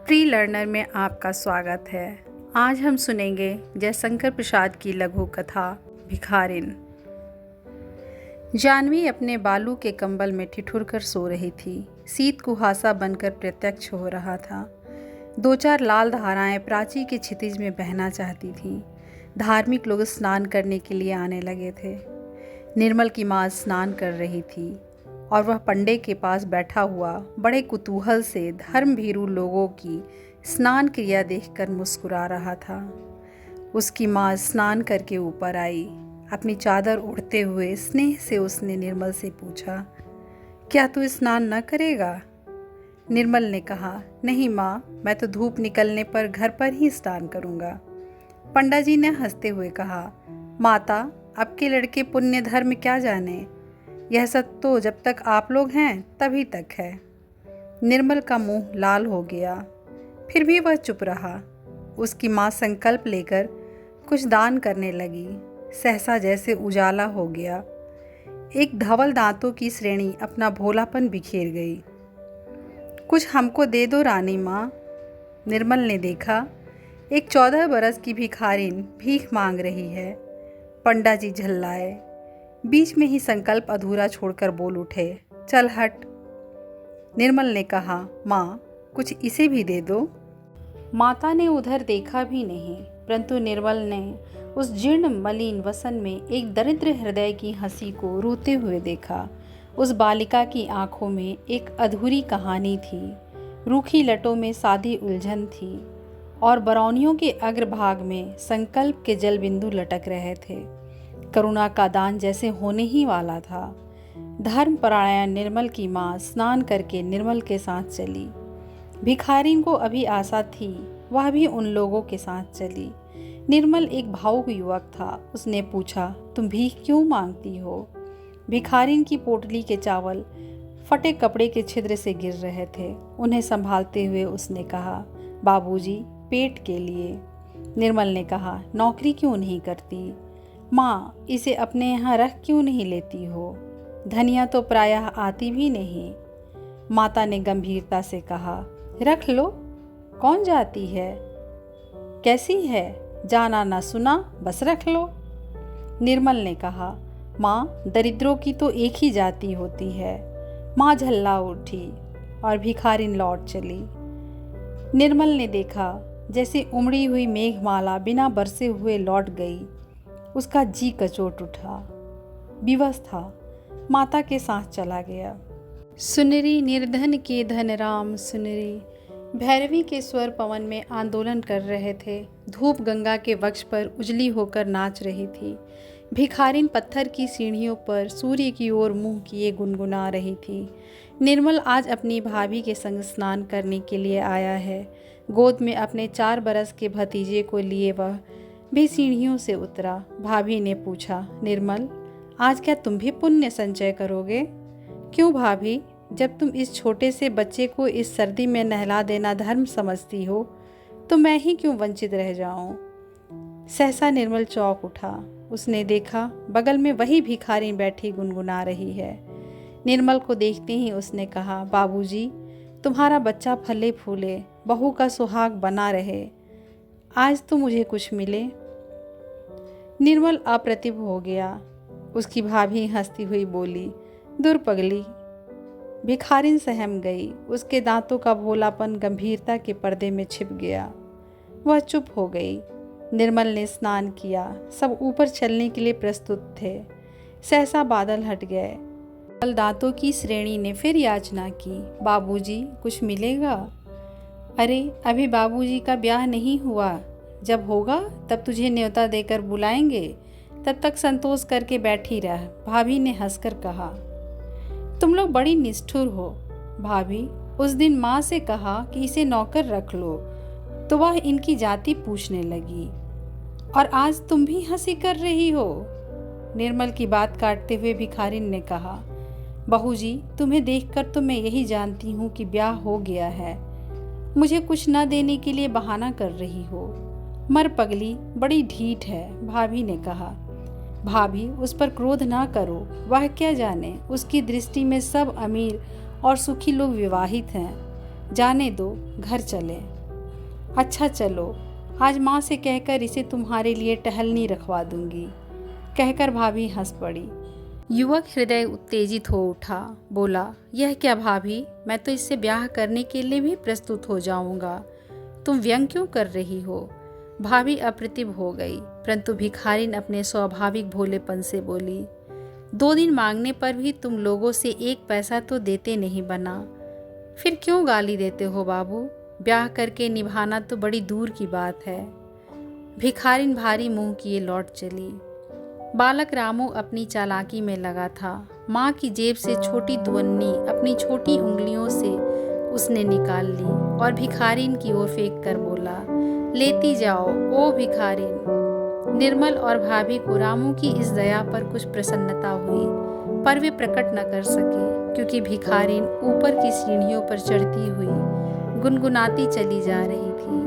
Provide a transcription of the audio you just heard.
Pre learner में आपका स्वागत है। आज हम सुनेंगे जयशंकर प्रसाद की लघु कथा भिखारिन। जानवी अपने बालू के कंबल में ठिठुर कर सो रही थी। शीत कुहासा बनकर प्रत्यक्ष हो रहा था। 2-4 लाल धाराएं प्राची के क्षितिज में बहना चाहती थीं। धार्मिक लोग स्नान करने के लिए आने लगे थे। निर्मल की माँ स्नान कर रही थी और वह पंडे के पास बैठा हुआ बड़े कुतूहल से धर्मभीरू लोगों की स्नान क्रिया देखकर मुस्कुरा रहा था। उसकी माँ स्नान करके ऊपर आई। अपनी चादर ओढ़ते हुए स्नेह से उसने निर्मल से पूछा, क्या तू स्नान न करेगा? निर्मल ने कहा, नहीं माँ, मैं तो धूप निकलने पर घर पर ही स्नान करूँगा। पंडा जी ने हंसते हुए कहा, माता, अब के लड़के पुण्य धर्म क्या जाने, यह सब तो जब तक आप लोग हैं तभी तक है। निर्मल का मुंह लाल हो गया, फिर भी वह चुप रहा। उसकी माँ संकल्प लेकर कुछ दान करने लगी। सहसा जैसे उजाला हो गया। एक धवल दांतों की श्रेणी अपना भोलापन बिखेर गई। कुछ हमको दे दो रानी माँ। निर्मल ने देखा, एक 14 बरस की भिखारिन भीख मांग रही है। पंडा जी झल्लाए। बीच में ही संकल्प अधूरा छोड़कर बोल उठे, चल हट। निर्मल ने कहा, माँ, कुछ इसे भी दे दो। माता ने उधर देखा भी नहीं, परंतु निर्मल ने उस जीर्ण मलिन वसन में एक दरिद्र हृदय की हंसी को रोते हुए देखा। उस बालिका की आंखों में एक अधूरी कहानी थी। रूखी लटों में सादी उलझन थी और बरौनियों के अग्रभाग में संकल्प के जल बिंदु लटक रहे थे। करुणा का दान जैसे होने ही वाला था। धर्मपरायण निर्मल की माँ स्नान करके निर्मल के साथ चली। भिखारिन को अभी आशा थी, वह भी उन लोगों के साथ चली। निर्मल एक भावुक युवक था। उसने पूछा, तुम भीख क्यों मांगती हो? भिखारिन की पोटली के चावल फटे कपड़े के छिद्र से गिर रहे थे। उन्हें संभालते हुए उसने कहा, बाबूजी, पेट के लिए। निर्मल ने कहा, नौकरी क्यों नहीं करती? माँ, इसे अपने यहाँ रख क्यों नहीं लेती हो? धनिया तो प्रायः आती भी नहीं। माता ने गंभीरता से कहा, रख लो, कौन जाती है? कैसी है? जाना ना सुना, बस रख लो। निर्मल ने कहा, माँ, दरिद्रों की तो एक ही जाति होती है। माँ झल्ला उठी और भिखारिन लौट चली। निर्मल ने देखा जैसे उमड़ी हुई मेघमाला बिना बरसे हुए लौट गई। उसका जी कचोट उठा। विवश था, माता के साथ चला गया। सुनरी निर्धन के धन राम सुनरी। भैरवी के स्वर पवन में आंदोलन कर रहे थे। धूप गंगा के वक्ष पर उजली होकर नाच रही थी। भिखारिन पत्थर की सीढ़ियों पर सूर्य की ओर मुंह किए गुनगुना रही थी। निर्मल आज अपनी भाभी के संग स्नान करने के लिए आया है। गोद में अपने 4 बरस के भतीजे को लिए वह भी सीढ़ियों से उतरा। भाभी ने पूछा, निर्मल, आज क्या तुम भी पुण्य संचय करोगे? क्यों भाभी, जब तुम इस छोटे से बच्चे को इस सर्दी में नहला देना धर्म समझती हो, तो मैं ही क्यों वंचित रह जाऊं? सहसा निर्मल चौंक उठा। उसने देखा बगल में वही भिखारी बैठी गुनगुना रही है। निर्मल को देखते ही उसने कहा, बाबूजी, तुम्हारा बच्चा फले फूले, बहू का सुहाग बना रहे, आज तो मुझे कुछ मिले। निर्मल अप्रतिभ हो गया। उसकी भाभी हंसती हुई बोली, दूर पगली। भिखारिन सहम गई। उसके दांतों का भोलापन गंभीरता के पर्दे में छिप गया। वह चुप हो गई। निर्मल ने स्नान किया। सब ऊपर चलने के लिए प्रस्तुत थे। सहसा बादल हट गए। दांतों की श्रेणी ने फिर याचना की, बाबूजी, कुछ मिलेगा? अरे, अभी बाबूजी का ब्याह नहीं हुआ, जब होगा तब तुझे न्योता देकर बुलाएंगे, तब तक संतोष करके बैठी रह। भाभी ने हंसकर कहा, तुम लोग बड़ी निष्ठुर हो। भाभी, उस दिन माँ से कहा कि इसे नौकर रख लो, तो वह इनकी जाति पूछने लगी, और आज तुम भी हंसी कर रही हो। निर्मल की बात काटते हुए भिखारिन ने कहा, बहू जी, तुम्हें देखकर तो मैं यही जानती हूँ कि ब्याह हो गया है। मुझे कुछ न देने के लिए बहाना कर रही हो। मर पगली, बड़ी ढीठ है। भाभी ने कहा, भाभी, उस पर क्रोध ना करो। वह क्या जाने, उसकी दृष्टि में सब अमीर और सुखी लोग विवाहित हैं। जाने दो, घर चले। अच्छा चलो, आज माँ से कहकर इसे तुम्हारे लिए टहलनी रखवा दूंगी, कहकर भाभी हंस पड़ी। युवक हृदय उत्तेजित हो उठा, बोला, यह क्या भाभी, मैं तो इससे ब्याह करने के लिए भी प्रस्तुत हो जाऊंगा। तुम व्यंग क्यों कर रही हो? भाभी अप्रतिभ हो गई, परंतु भिखारिन अपने स्वाभाविक भोलेपन से बोली, 2 दिन मांगने पर भी तुम लोगों से 1 पैसा तो देते नहीं बना, फिर क्यों गाली देते हो बाबू? ब्याह करके निभाना तो बड़ी दूर की बात है। भिखारिन भारी मुंह किए लौट चली। बालक रामू अपनी चालाकी में लगा था। माँ की जेब से छोटी दुअन्नी अपनी छोटी उंगलियों से उसने निकाल ली और भिखारिन की ओर फेंक कर बोला, लेती जाओ ओ भिखारिन। निर्मल और भाभी को रामू की इस दया पर कुछ प्रसन्नता हुई, पर वे प्रकट न कर सके, क्योंकि भिखारिन ऊपर की सीढ़ियों पर चढ़ती हुई गुनगुनाती चली जा रही थी।